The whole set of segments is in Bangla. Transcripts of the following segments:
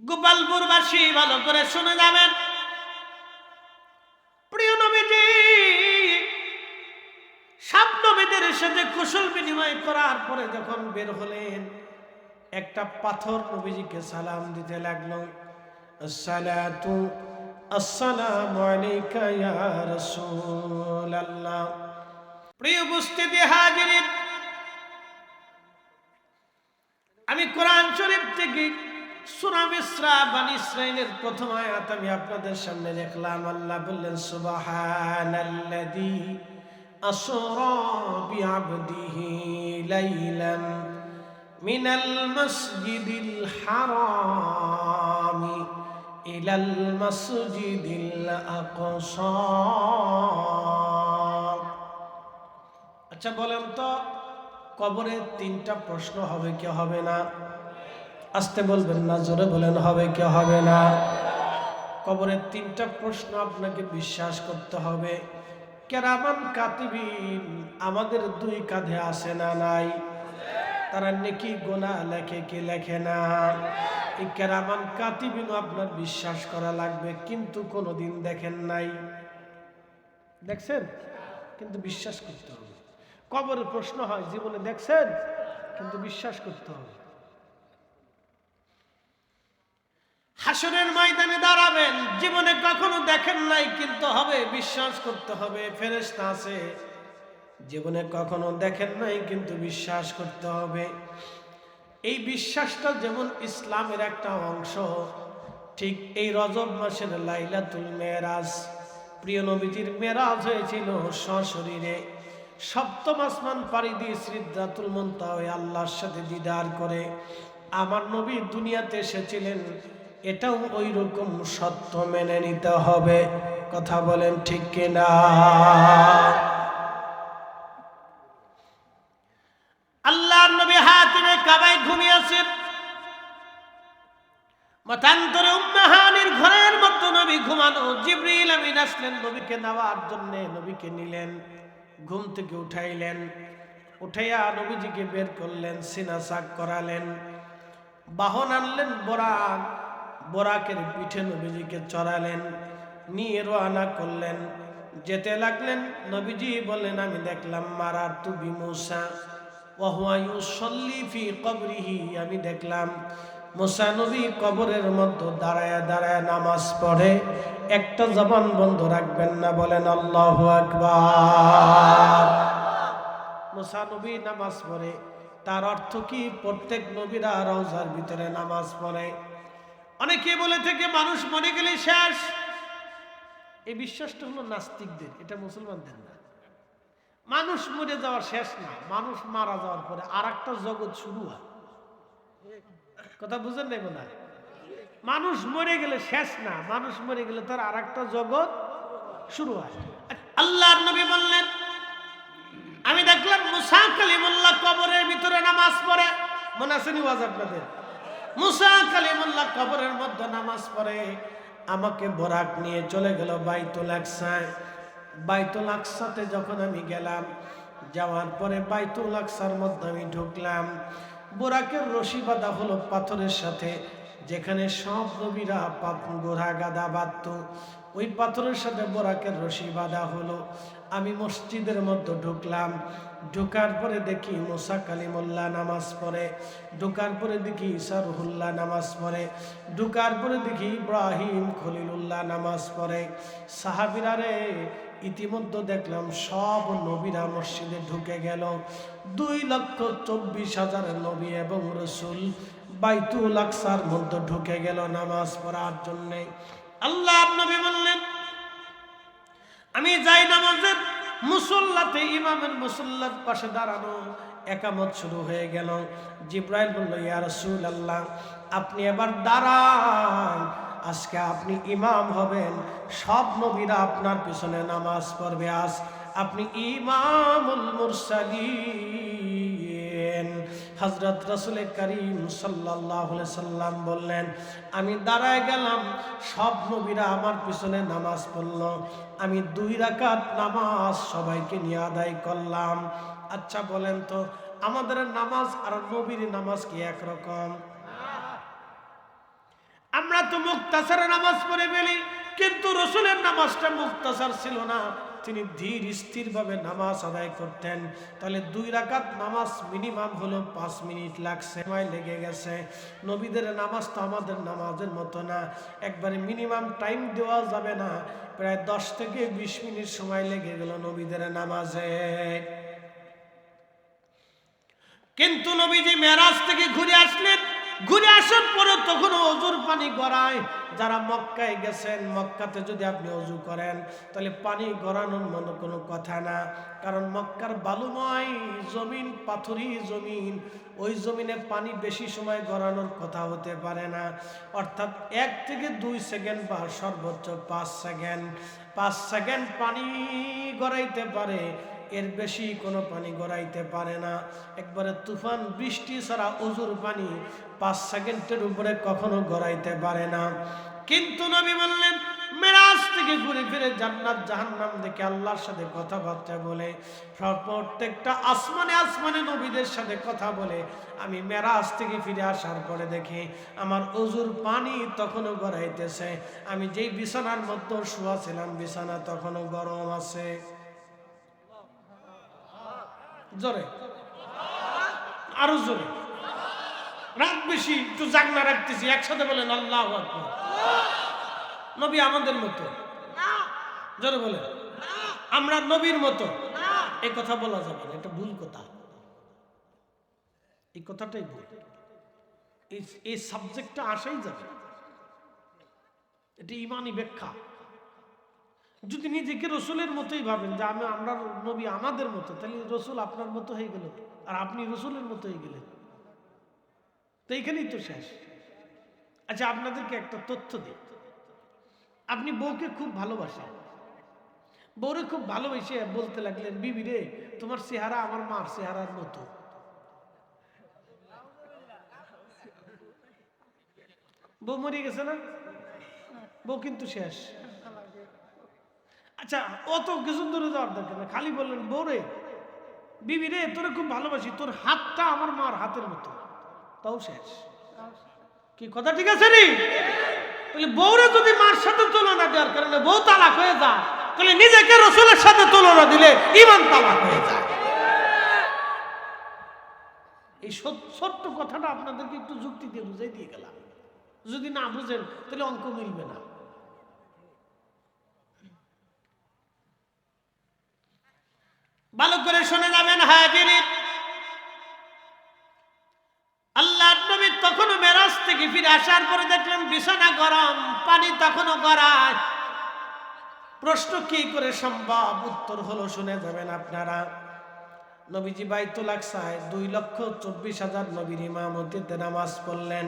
গোপালপুরবাসী ভালো করে শুনে যাবেন। প্রিয় নবীজি সব নবীদের সাথে কুশল বিনিময় করার পরে যখন বের হলেন, একটা পাথর নবীজিকে সালাম দিতে লাগলো। আসসালাতু আসসালামু আলাইকা ইয়া রাসূলুল্লাহ। প্রিয় উপস্থিতি হাজিরিন, আমি কোরআন শরীফ থেকে সূরা ইসরা বনী ইসরাঈলের প্রথম আয়াত আমি আপনাদের সামনে রাখলাম। আল্লাহ বললেন, সুবহানাল্লাযী আসরা বিআবদিহি লাইলাম মিনাল মাসজিদিল হারামি ইলাল মাসজিদিল আকসা। আচ্ছা বলেন তো, কবরে তিনটা প্রশ্ন হবে কি হবে না? আস্তে বলবেন না, জোরে বলেন, হবে কি হবে না? কবরের তিনটা প্রশ্ন আপনাকে বিশ্বাস করতে হবে। কেরামান কাতিবিন আমাদের দুই কাঁধে আসে না নাই? তারা নেকি গোনা লেখে কি লেখে না? এই কেরামান কাতিবিনও আপনার বিশ্বাস করা লাগবে, কিন্তু কোনোদিন দেখেন নাই। দেখছেন? কিন্তু বিশ্বাস করতে হবে। কবরের প্রশ্ন হয়, জীবনে দেখছেন, কিন্তু বিশ্বাস করতে হবে। হাসরের ময়দানে দাঁড়াবেন, জীবনে কখনো দেখেন নাই, কিন্তু হবে, বিশ্বাস করতে হবে। ফেরেশতা আছে, জীবনে কখনো দেখেন নাই, কিন্তু বিশ্বাস করতে হবে। এই বিশ্বাসটা যেমন ইসলামের একটা অংশ, ঠিক এই রজব মাসের লাইলাতুল মেরাজ, প্রিয় নবীজির মেরাজ হয়েছিল সশরীরে। সপ্তম আসমান পাড়ি দিয়ে সিদরাতুল মুনতাহা আল্লাহর সাথে দিদার করে আমার নবী দুনিয়াতে এসেছিলেন। এটাও ওই রকম সত্য মেনে নিতে হবে। কথা বলেন ঠিক কিনা? আল্লাহর নবী হাতিমে কাবায় ঘুমিয়েছেন। মতান্তরে উম্মে হানির ঘরের মধ্যে নবী ঘুমানো। জিবরিল আমিন আসলেন নবীকে নেওয়ার জন্য, নবীকে নিলেন, ঘুম থেকে উঠাইলেন, উঠাইয়া নবীজিকে বের করলেন, সিনা সাক করালেন, বাহন আনলেন বোরাক, বোরাকের পিঠে নবীজিকে চড়ালেন, নিয়ে রওনা করলেন। যেতে লাগলেন, নবীজি বললেন, আমি দেখলাম মারারতু বিমূসা ওয়া হুয়া ইউসাল্লি ফি কবরিহি, আমি দেখলাম মুসা নবী কবরের মধ্যে দাঁড়ায় দাঁড়ায় নামাজ পড়ে। একটা জবান বন্ধ রাখবেন না, বলেন আল্লাহু আকবার। মুসা নবী নামাজ পড়ে, তার অর্থ কি? প্রত্যেক নবীরা রওজার ভিতরে নামাজ পড়ে। অনেকে বলে থেকে মানুষ মরে গেলে শেষ, এই বিশ্বাসটা হলো নাস্তিকদের, এটা মুসলমানদের না। মানুষ মরে যাওয়ার শেষ না, মানুষ মারা যাওয়ার পরে আর একটা জগৎ শুরু হয়। কথা বুঝেন নাই মনে হয়? মানুষ মরে গেলে শেষ না, মানুষ মরে গেলে তার আর একটা জগৎ শুরু হয়। আল্লাহর নবী বললেন, আমি দেখলাম মুসা কালিমুল্লাহ কবরের ভিতরে নামাজ পড়ে। মনে আছে নি ওয়াজ আপনাদের? মুসা কালিমুল্লাহ কবরের মধ্যে নামাজ পড়ে। আমাকে বোরাক নিয়ে চলে গেল বাইতুল আকসায়। বাইতুল আকসাতে যখন আমি গেলাম, যাওয়ার পরে বাইতুল আকসার মধ্যে আমি ঢুকলাম। বোরাকের রশি বাঁধা হলো পাথরের সাথে, যেখানে সব নবীরা ঘোড়া গাদা বাঁধত, ওই পাথরের সাথে বোরাকের রশি বাঁধা হলো। আমি মসজিদের মধ্যে ঢুকলাম। ঢোকার পরে দেখি মুসা কালিমুল্লাহ নামাজ পড়ে, ঢোকার পরে দেখি ঈসা রুহুল্লাহ নামাজ পড়ে, ঢোকার পরে দেখি ইব্রাহিম খলিলুল্লাহ নামাজ পড়ে। সাহাবীরা রে, ইতিমধ্যে দেখলাম সব নবীরা মসজিদে ঢুকে গেল। 2,24,000 নবী এবং রসুল বাইতুল আকসার মধ্যে ঢুকে গেল নামাজ পড়ার জন্য। আল্লাহর নবী বললেন, আমি যাই নামাজের মুসল্লাতে, ইমামের মুসল্লার পাশে দাঁড়ানো, একামত শুরু হয়ে গেল। জিবরাইল বলল, ইয়া রাসূলুল্লাহ, আপনি এবার দাঁড়ান, আজকে আপনি ইমাম হবেন, সব নবীরা আপনার পিছনে নামাজ পড়বে, আজ আপনি ইমামুল মুরসালিন। হযরত রাসূল করিম সাল্লাল্লাহু আলাইহি সাল্লাম বললেন, আমি দাঁড়ায় গেলাম, সব নবীরা আমার পিছনে নামাজ পড়ল, আমি 2 রাকাত নামাজ সবাইকে নিয়ে আদায় করলাম। আচ্ছা বলেন তো, আমাদের নামাজ আর নবীর নামাজ কি একরকম? তো মুক্তাসারে নামাজ পড়ে ফেলি, কিন্তু রসুলের নামাজটা মুক্তাসার ছিল না, তিনি ধীর স্থির ভাবে নামাজ আদায় করতেন। তাহলে 2 রাকাত নামাজ মিনিমাম হলো 5 মিনিট লাগছে, সময় লেগে গেছে। নবীদের নামাজ তো আমাদের নামাজের মতো না, একবারে মিনিমাম টাইম দেওয়া যাবে না, প্রায় 10 থেকে 20 মিনিট সময় লেগে গেল নবীদের নামাজে। কিন্তু নবীজি মেরাজ থেকে ঘুরে আসলেন, ঘুরে আসার পরে তখন অজুর পানি গড়ায়। যারা মক্কায় গেছেন, মক্কাতে যদি আপনি অজু করেন তাহলে পানি গড়ানোর মতো কোনো কথা না, কারণ মক্কার বালুময় জমিন, পাথুরি জমিন, ওই জমিনে পানি বেশি সময় গড়ানোর কথা হতে পারে না। অর্থাৎ 1 থেকে 2 সেকেন্ড বা সর্বোচ্চ 5 সেকেন্ড, 5 সেকেন্ড পানি গড়াইতে পারে, এর বেশি কোনো পানি গড়াইতে পারে না। একবারে তুফান বৃষ্টি ছাড়া অজুর পানি 5 সেকেন্ডের উপরে কখনো গড়াইতে পারে না। কিন্তু নবী বললেন, মেরাজ থেকে ঘুরে ফিরে জান্নাত জাহান্নাম দেখে আল্লাহর সাথে কথাবার্তা বলে, প্রত্যেকটা আসমানে আসমানে নবীদের সাথে কথা বলে, আমি মেরাজ থেকে ফিরে আসার পরে দেখি আমার অজুর পানি তখনও গড়াইতেছে, আমি যেই বিছানার মধ্যে শোয়া ছিলাম বিছানা তখনও গরম আছে। জোরে, আরো জোরে, রাত বেশি একটু জাগনা রাখতেছি, একসাথে বলেন আল্লাহু আকবার। নবী আমাদের মতো? জোরে বলেন, আমরা নবীর মতো? এই কথা বলা যাবে না, এটা ভুল কথা, এই কথাটাই ভুল, এই সাবজেক্টটা আসাই যাবে, এটা ইমানি ব্যাখ্যা। যদি নিজেকে রসুলের মতোই ভাবেন যে আমরা নবী আমাদের মতো, তাহলে রসুল আপনার মতো হয়ে গেল আর আপনি রসুলের মতো হয়ে গেলেন, তো এইখানেই তো শেষ। আচ্ছা, আপনাদেরকে একটা তথ্য দিই, আপনি বউকে খুব ভালোবাসেন, বউরে খুব ভালোবেসে বলতে লাগলেন, বিবি রে তোমার চেহারা আমার মার চেহারার মতো। বউ মরে গেছে না, বউ কিন্তু শেষ। আচ্ছা, অত কিছু দূরে যাওয়ার দরকার না, খালি বললেন, বউরে বিবি রে তোরে খুব ভালোবাসি, তোর হাতটা আমার মার হাতের মতো, তাও শেষ। কি কথা ঠিক আছে নি? তাহলে বউরে যদি মার সাথে তুলনা দেওয়ার কারণে বউ তালাক হয়ে যায়, তাহলে নিজেকে রসুলের সাথে তুলনা দিলে ইমান তালাক হয়ে যায়। এই ছোট্ট কথাটা আপনাদেরকে একটু যুক্তি দিয়ে বুঝাই দিয়ে গেলাম, যদি না বুঝেন তাহলে অঙ্ক মিলবে না। ভালো করে শুনে যাবেন হাজিরিন, আল্লাহর নবী তখনও মেরাজ থেকে ফিরে আসার পরে দেখলেন বিছানা গরম, পানি তখনও গড়ায়। প্রশ্ন কি করে সম্ভব? উত্তর হলো, শুনে যাবেন আপনারা। নবীজি বাইতুল আকসায় 2,24,000 নবীর ইমামতিতে নামাজ পড়লেন।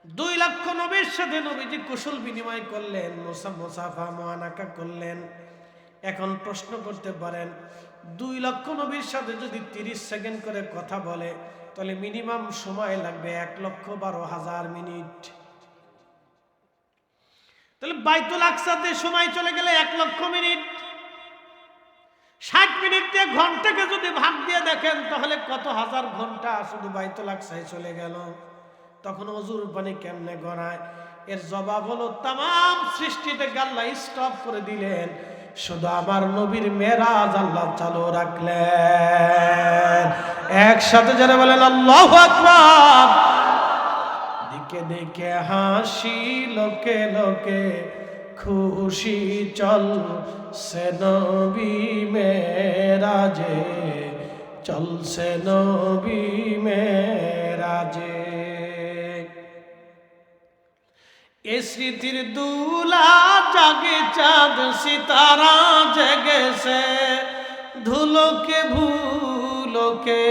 2 লক্ষ নবীর সাথে নবীজি কুশল বিনিময় করলেন, মুসাফা মুআনাকা করলেন। এখন প্রশ্ন করতে পারেন, 2 লক্ষ নবীর সাথে যদি 30 সেকেন্ড করে কথা বলে, তাহলে মিনিমাম সময় লাগবে 1,12,000 মিনিট। তাহলে বাইতুল আকসাতে সময় চলে গেলে 1 লক্ষ মিনিট, 60 মিনিট দিয়ে ঘন্টাকে যদি ভাগ দিয়ে দেখেন তাহলে কত হাজার ঘন্টা শুধু বাইতুল আকসায় চলে গেল। তখন অজুর পানি কেমনে গড়ায়? এর জবাব হলো, তাম সৃষ্টিটাকে আল্লাহ স্টপ করে দিলেন, শুধু আমার নবীর মেরাজ আল্লাহ চালু রাখলেন। একসাথে যারা বলেন আল্লাহু আকবার। দিকে দিকে হাসি, লোকে লোকে খুশি, চলছে নবী মেরাজে, চলছে নবী মেরাজে। এ স্মৃতির দুলা জাগে চাঁদ সিতারা জেগেছে, ধুলোকে ভুলোকে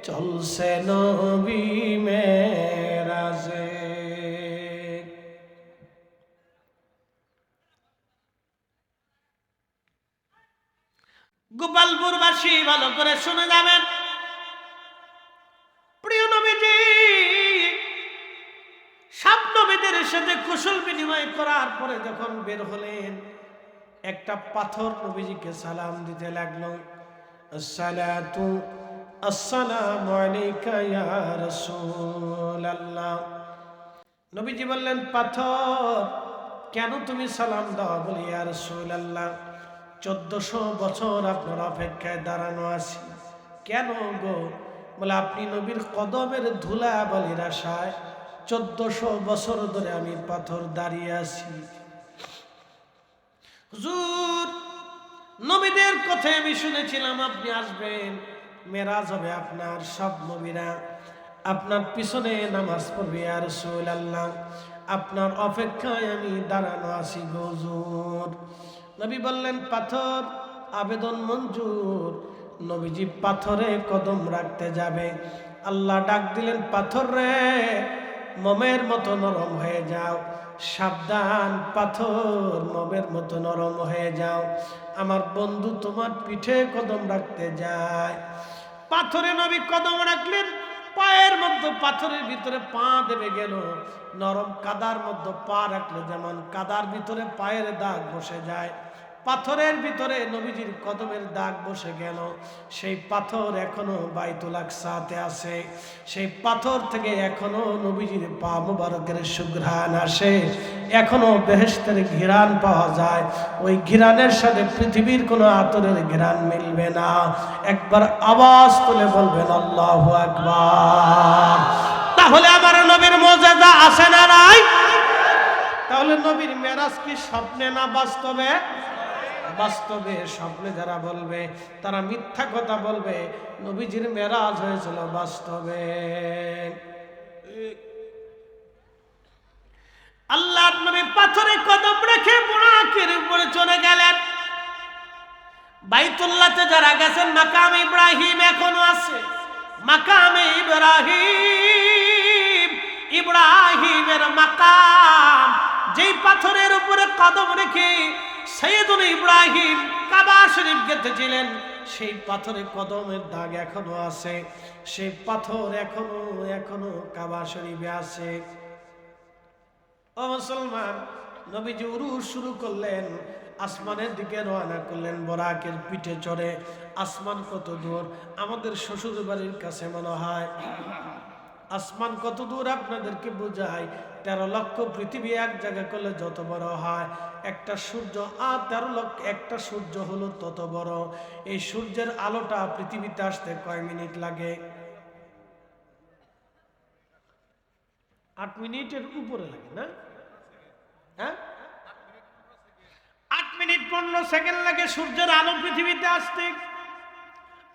চলছে নবী মেরাজে। গোপালপুরবাসী ভালো করে শুনে যাবেন, প্রিয় নবীজি সব নবীদের সাথে কুশল বিনিময় করার পরে যখন বের হলেন, একটা পাথর নবীজিকে সালাম দিতে লাগলো, আসসালাতু আসসালামু আলাইকা ইয়া রাসূলুল্লাহ। নবীজি বললেন, পাথর কেন তুমি সালাম দাও? বলি, ইয়া রাসূলুল্লাহ 1400 বছর আপনার অপেক্ষায় দাঁড়ানো আছি। কেন গো? বলে, আপনি নবীর কদমের ধুলা বলির আশায় 1400 বছর ধরে আমি পাথর দাঁড়িয়ে আছি। হুজুর, নবীদের কথা আমি শুনেছিলাম আপনি আসবেন, মেরাজ হবে আপনার, সব নবীরা আপনার পিছনে নামাজ পড়বে। ইয়া রাসূলুল্লাহ আপনার অপেক্ষায় আমি দাঁড়ানো আছি গো হুজুর। নবী বললেন, পাথর আবেদন মঞ্জুর। নবীজি পাথরে কদম রাখতে যাবে, আল্লাহ ডাক দিলেন, পাথর রে মোমের মতো নরম হয়ে যাও। সাবধান পাথর, মোমের মতো নরম হয়ে যাও। আমার বন্ধু তোমার পিঠে কদম রাখতে যায়। পাথরে নবী কদম রাখলেন, পায়ের মধ্যে পাথরের ভিতরে পা দেবে গেল। নরম কাদার মধ্যে পা রাখলে যেমন কাদার ভিতরে পায়ের দাগ বসে যায়, পাথরের ভিতরে নবীজির কদমের দাগ বসে গেল। সেই পাথর এখনো বাইতুল আকসাতে আছে, সেই পাথর থেকে এখনো নবীজির পা মুবারকের সুঘ্রাণ আসে, এখনো বেহেশতের ঘ্রাণ পাওয়া যায়। ওই ঘ্রাণের সাথে পৃথিবীর কোনো আতরের ঘ্রাণ মিলবে না। একবার আওয়াজ তুলে বলবেন আল্লাহু আকবার। তাহলে আমার নবীর মুজিজা আছে না নাই? তাহলে নবীর মেরাজ কি স্বপ্নে না বাস্তবে? বাস্তবে। স্বপ্নে যারা বলবে তারা মিথ্যা কথা বলবে। নবীজির মেরাজ হয়েছিল বাস্তবে। আল্লাহর নবী পাথরে কদম রেখে বুরাকের উপরে চলে গেলেন। বাইতুল্লাহতে যারা গেছেন, মাকাম ইব্রাহিম এখনো আছে। মাকামে ইব্রাহিম, ইব্রাহিমের মাকাম, যেই পাথরের উপরে কদম রেখে সাইয়েদুনা ইব্রাহিম কাবা শরীফ গেঁথেছিলেন, সেই পাথরে কদমের দাগ এখনো আছে। সেই পাথর এখনো কাবা শরীফে আছে। ও মুসলমান, নবীজি উরুজ শুরু করলেন, আসমানের দিকে রওনা করলেন বরাকের পিঠে চড়ে। আসমান কত দূর? আমাদের শ্বশুর বাড়ির কাছে মনে হয়। আসমান কত দূর আপনাদেরকে বোঝায়। 13 লক্ষ পৃথিবী এক জায়গা করলে যত বড় হয়, একটা সূর্য 13 লক্ষ, একটা সূর্য হলো তত বড়। এই সূর্যের আলোটা পৃথিবীতে আসতে কয় মিনিট লাগে? 8 মিনিটের উপরে লাগে না? হ্যাঁ, 8 মিনিট 15 সেকেন্ড লাগে সূর্যের আলো পৃথিবীতে আসতে।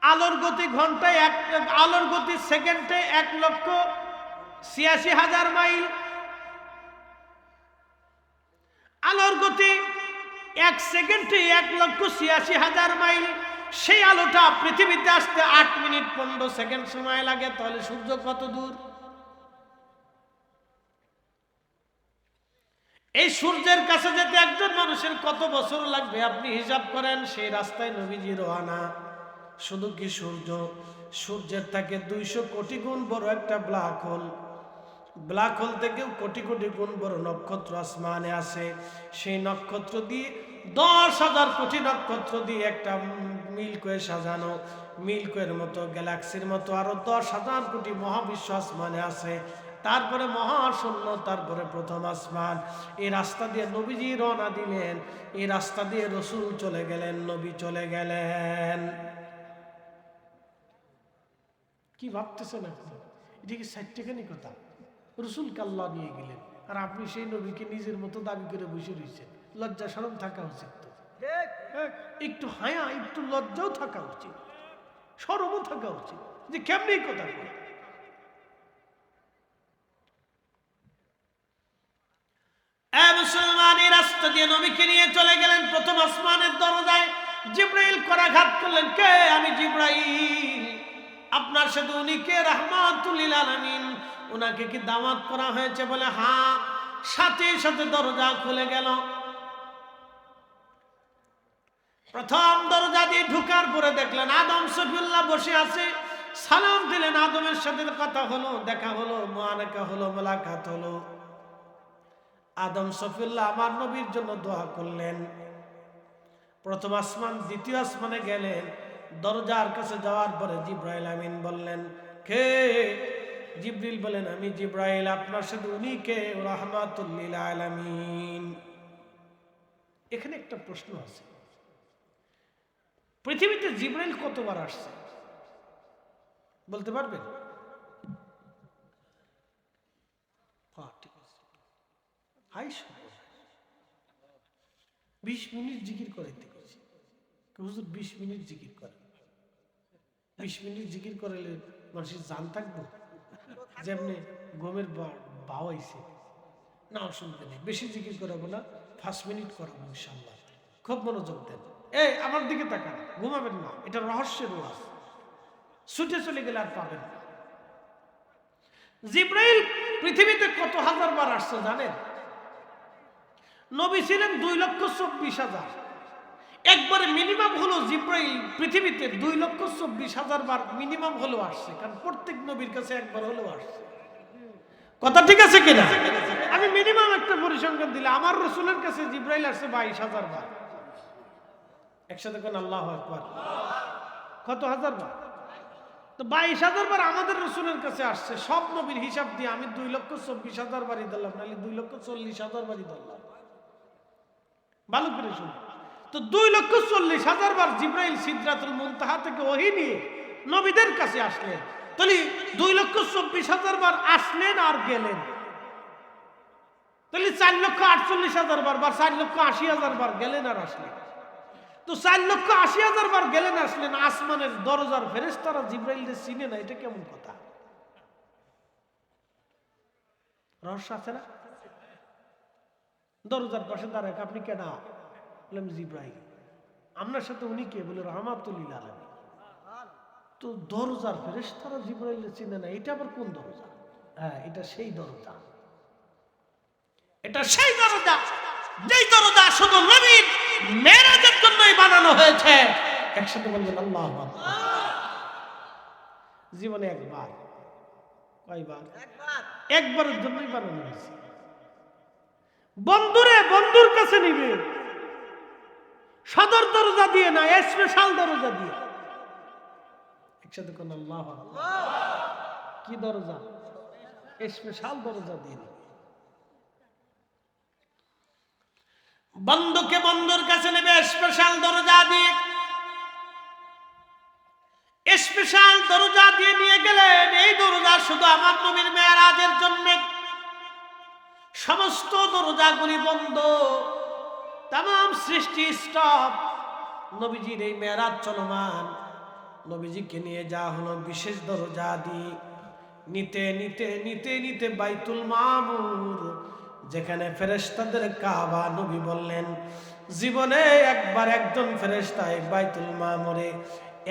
আলোর গতি ঘন্টায় আলোর গতি সেকেন্ডে 1,86,000 মাইল। আলোর গতি 1 সেকেন্ডে 1,86,000 মাইল। সেই আলোটা পৃথিবীতে আসতে 8 মিনিট 15 সেকেন্ড সময় লাগে। তাহলে সূর্য কত দূর? এই সূর্যের কাছে যেতে একজন মানুষের কত বছর লাগবে আপনি হিসাব করেন। সেই রাস্তায় নবীজি রওনা। শুধু কি সূর্য? সূর্যের থেকে 200 কোটি গুণ বড় একটা ব্ল্যাক হোল। ব্ল্যাক হোল থেকেও কোটি কোটি গুণ বড় নক্ষত্র আসমানে আছে। সেই নক্ষত্র দিয়ে 10,000 কোটি নক্ষত্র দিয়ে একটা মিল্কওয়ে সাজানো। মিল্কওয়ের মতো, গ্যালাক্সির মতো আরো 10,000 কোটি মহাবিশ্ব আসমানে আছে। তারপরে মহাশূন্য, তারপরে প্রথম আসমান। এই রাস্তা দিয়ে নবীজি রওনা দিলেন, এই রাস্তা দিয়ে রসুল চলে গেলেন, নবী চলে গেলেন। কি ভাবতেছেন আপনি? এটা কি 60 টাকানি কথা? রসুলকে আল্লাহ নিয়ে গেলেন, আর আপনি সেই নবীকে নিজের মতো দাবি করে বসে রয়েছেন। লজ্জা শরম থাকা উচিত তো। একটু হায়া, একটু লজ্জাও থাকা উচিত, শরমও থাকা উচিত, যে কেমনি কথা বলে। মুসলমানের রাস্তা দিয়ে নবীকে নিয়ে চলে গেলেন প্রথম আসমানের দরজায়। জিবরাইল করাঘাত করলেন, কে? আমি জিবরাইল। আপনার সাথে উনি কে? রাহমাতুল লিল আলামিন। ওনাকে কি দাওয়াত করা হয়েছে? বলে হ্যাঁ। সাথে সাথে দরজা খুলে গেল। প্রথম দরজা দিয়ে ঢুকার পরে দেখলেন আদম সফিউল্লাহ বসে আছে। সালাম দিলেন, আদমের সাথে কথা হলো, দেখা হলো, মুআনাকা হলো, মোলাকাত হলো। আদম সফিউল্লাহ আমার নবীর জন্য দোয়া করলেন। প্রথম আসমান, দ্বিতীয় আসমানে গেলেন। দরজার কাছে যাওয়ার পরে জিবরাইল আমিন বললেন, কে? জিবরিল বলেন, আমি জিব্রাইল, আপনার সাথে উনি কে? রাহমাতুল লিল আলামিন। এখানে একটা প্রশ্ন আছে, পৃথিবীতে জিব্রাইল কতবার আসছে বলতে পারবেন? ঠিক আছে, 20 মিনিট জিকির করাইতে গেছি। হুজুর 20 মিনিট জিকির করে, 20 মিনিট জিকির করাইলে মানুষের জান থাকবো? যেমনি গমের বাও আইছে না, অসুবিধা নেই, বেশি জিকির করাবো না, 5 মিনিট করাবো ইনশাআল্লাহ। খুব মনোযোগ দেন, এই আমার দিকে তাকান, ঘুমাবেন না, এটা রহস্যের ওয়াজ, ছুটে চলে গেলে আর পাবেন না। জিব্রাইল পৃথিবীতে কত হাজার বার আসছে জানেন? নবী ছিলেন 2,24,000, একবারে মিনিমাম হলো জিব্রাইল পৃথিবীতে 2,24,000 বার মিনিমাম হলো আসছে, কারণ প্রত্যেক নবীর কাছে একবার হলেও আসছে। কথা ঠিক আছে কিনা? আমি মিনিমাম একটা পরিসংখ্যান দিলে আমার রাসূলের কাছে জিব্রাইল আসছে 22,000 বার। একসাথে কোন আল্লাহু আকবার। কত হাজার বার? তো 22,000 বার আমাদের রাসূলের কাছে আসছে। সব নবীর হিসাব দিয়ে আমি 2,24,000 বারই দিলাম, নাহলে 2,40,000 বারই দিলাম। ভালো করে শুনুন, তো 2,40,000 বার জিব্রাইল সিদরাতুল মুনতাহা থেকে ওহী নিয়ে নবীদের কাছে আসলেন। তাহলে 2,24,000 বার আসলেন আর গেলেন, তাহলে 4,48,000 বার বা 4,80,000 বার গেলেন আর আসলেন। তো 4,80,000 বার গেলেন আসলেন, আসমানের দরজার ফেরেশতারা জিব্রাইলকে চিনে না, এটা কেমন কথা? রহস্য আছে না? দরজার পাশে দাঁড়ায়, আপনি কেন? বললাম জিব্রাইল। আপনার সাথে উনি কে? বলে রাহমাতুল লিল আলামিন। তো দরজার ফেরেশতারা জিব্রাইলকে চিনে না, এটা আবার কোন দরজা? হ্যাঁ, এটা সেই দরজা, এটা সেই দরজা যেই দরজা শুধু নবীর মেরাজের জন্যই বানানো হয়েছে। একসাথে বলবেন আল্লাহু আকবার। জীবনে একবার, কয়বার? একবারের জন্যই বানানো হয়েছে। বন্ধুরে বন্ধুর কাছে নিবে, সদর দরজা দিয়ে না, স্পেশাল দরজা দিয়ে। একসাথে কোন আল্লাহু আকবার। কি দরজা? স্পেশাল দরজা দিয়ে। বন্ধুকে বন্ধুর কাছে নেবে স্পেশাল দরজা দিয়ে। স্পেশাল দরজা দিয়ে নিয়ে গেলেন। এই দরজা শুধু আমার নবীর মেরাজের জন্য, সমস্ত দরজাগুলি বন্ধ, तमाम সৃষ্টি স্টপ। নবীজির এই মেরাজ চলমান, নবীজিকে নিয়ে যাওয়া হলো বিশেষ দরজা দিয়ে। নিতে নিতে নিতে নিতে বাইতুল মামুর, যেখানে ফেরেশতাদের কাবা, নবী বললেন জীবনে একবার একজন ফেরেশতা এই বাইতুল মামুরে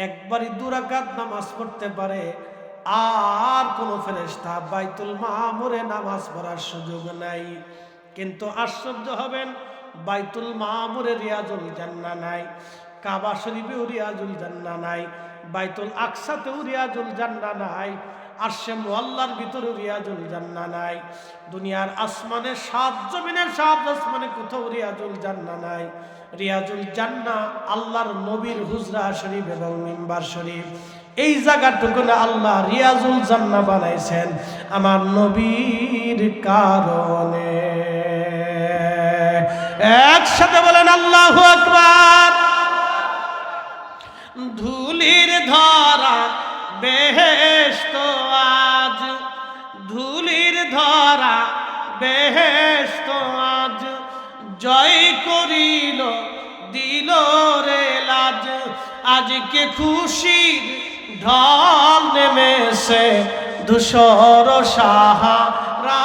একবারই 2 রাকাত নামাজ পড়তে পারে, আর কোন ফেরেশতা বাইতুল মামুরে নামাজ পড়ার সুযোগ নাই। কিন্তু আশ্চর্য হবেন, বাইতুল মামুরে রিয়াজুল জান্নাহ নাই, কাবা শরীফেও রিয়াজুল জান্নাহ নাই, বাইতুল আকসাতেও রিয়াজুল জান্নাহ নাই, আরশে মুআল্লার ভিতরে রিয়াজুল জান্নাহ নাই, দুনিয়ার আসমানে 7 জমিনের 7 আসমানে কোথাও রিয়াজুল জান্নাহ নাই। রিয়াজুল জান্নাহ আল্লাহর নবীর হুজরা শরীফ এবং মিম্বার শরীফ, এই জায়গাটুকু না আল্লাহ রিয়াজুল জান্নাহ বানাইছেন আমার নবীর কারণে। একসাথে বলেন আল্লাহু আকবার। ধুলির ধরা বেহেশত আজ, ধুলির ধরা বেহেশত আজ, জয় করিল দিল রে লাজ। আজকে খুশির ঢল নেমেছে ধূসর সাহারা,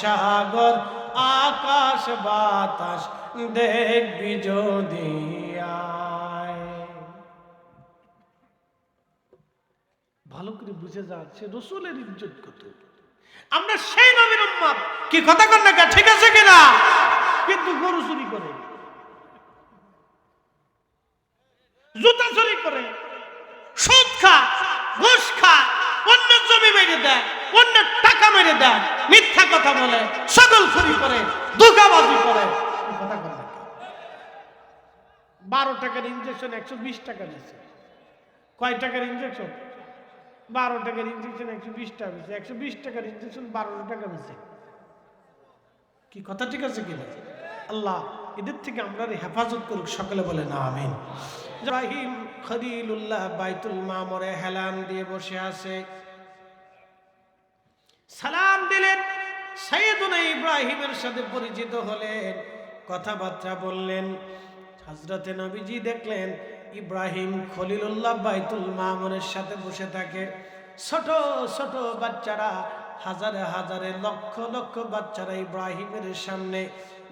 সাগর আকাশ বাতাস দেখবি যদি আয়। ভালো করে বুঝে যাচ্ছে রাসূলের ইজ্জত কত। আমরা সেই নবীর উম্মত, কি কথা কন না, ঠিক আছে কিনা? কিন্তু গরু চুরি করে, জুতা চুরি করে, সুদ খা, ঘুষ খা, অন্য জমি মেরে দেয়, অন্য টাকা মেরে দেয়, মিথ্যা কথা বলে, সকলখুরি করে, ধোঁকাবাজি করে। কথা কন না, 12 টাকার ইনজেকশন 120 টাকা দিচ্ছে। কয় টাকার ইনজেকশন? 12 টাকার ইঞ্জেকশন 120 টাকা বেশি, 120 টাকার ইঞ্জেকশন 12 টাকা বেশি। কি কথা ঠিক আছে কিনা? আল্লাহ এদের থেকে আমরা হেফাজত করুক, সকলে বলে না আমিন। ইব্রাহিম খলিলুল্লাহ বাইতুল মামুরে হেলান দিয়ে বসে আছে, সালাম দিলেন, সাইয়েদুনা ইব্রাহিমের সাথে পরিচিত হলেন, কথাবার্তা বললেন। হযরতে নবীজি দেখলেন ইব্রাহিম খলিলুল্লাহ বাইতুল মামুরের সাথে বসে থাকে। ছোট ছোট বাচ্চারা, হাজারে হাজারে লক্ষ লক্ষ বাচ্চারা ইব্রাহিমের সামনে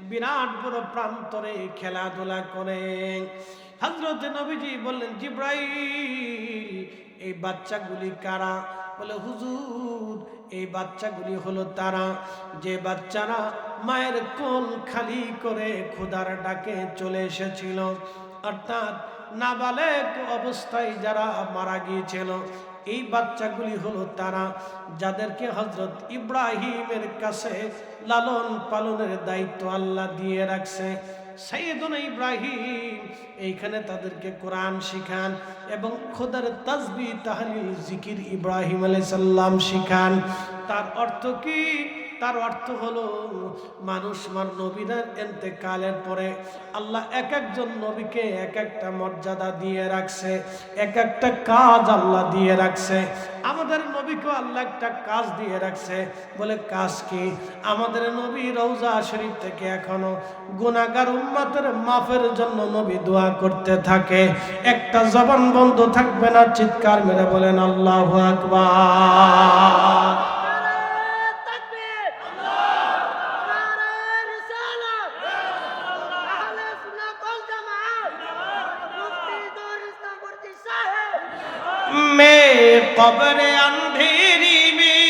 বিরাট বড় প্রান্তরে খেলাধুলা করে। হযরতে নবীজি বললেন, জিব্রাইল এই বাচ্চাগুলি কারা? বলে, হুজুর এই বাচ্চাগুলি হলো তারা যে বাচ্চারা মায়ের কোল খালি করে ক্ষুধার ডাকে চলে এসেছিল, অর্থাৎ নাবালেগ অবস্থায় যারা মারা গিয়েছিল। এই বাচ্চাগুলি হলো তারা যাদেরকে হযরত ইব্রাহিমের কাছে লালন পালনের দায়িত্ব আল্লাহ দিয়ে রাখছে। সাইয়েদুনা ইব্রাহিম এইখানে তাদেরকে কোরআন শিখান এবং খোদার তাসবিহ তাহলিল জিকির ইব্রাহিম আলাইহিস সালাম শিখান। তার অর্থ কি? তার অর্থ হলো মানুষ নবীদের ইন্তেকালের পরে আল্লাহ এক একজন নবীকে এক একটা মর্যাদা দিয়ে রাখছে, এক একটা কাজ আল্লাহ দিয়ে রাখছে। আমাদের নবীকে আল্লাহ একটা কাজ দিয়ে রাখছে। বলে কাজ কি? আমাদের নবী রওজা শরীফ থেকে এখনো গুনাহগার উম্মতের মাফের জন্য নবী দোয়া করতে থাকে। একটা জবান বন্ধ থাকবে না, চিৎকার মেরে বলেন আল্লাহু আকবার। मैं कब्र अंधेरी में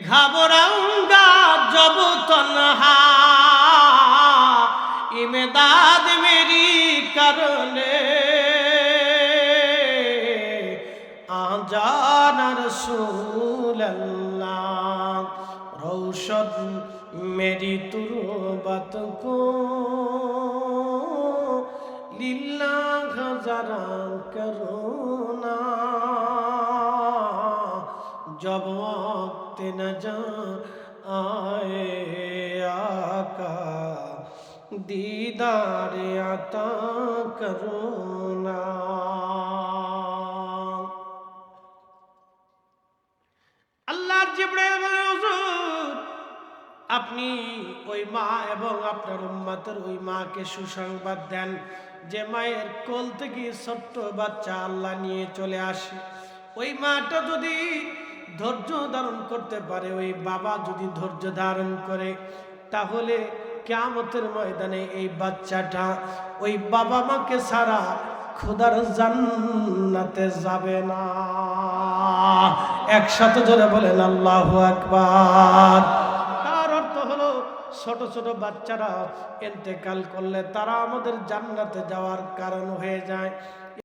घबराऊंगा जब तन्हा, इमदाद मेरी करने आ जाना रसूल अल्लाह, रोशन मेरी तुरबत को लिल्लाह जरा करो ना, जब वक्त न जा आए आका दीदार अता करो ना। আল্লাহ জিবরাইল বলেন, হুজুর আপনি ওই মা এবং আপনার উম্মতের ওই মাকে সুসংবাদ দেন যে মায়ের কোল থেকে ছোট্ট বাচ্চা আল্লাহ নিয়ে চলে আসে। ওই মাটা যদি ধৈর্য ধারণ করতে পারে, ওই বাবা যদি ধৈর্য ধারণ করে, তাহলে কিয়ামতের ময়দানে এই বাচ্চাটা ওই বাবা মাকে ছাড়া খোদার জান্নাতে যাবে না। একসাথে জোরে বলেন আল্লাহু আকবার। তার অর্থ হলো ছোট ছোট বাচ্চারা ইন্তেকাল করলে তারা আমাদের জান্নাতে যাওয়ার কারণ হয়ে যায়।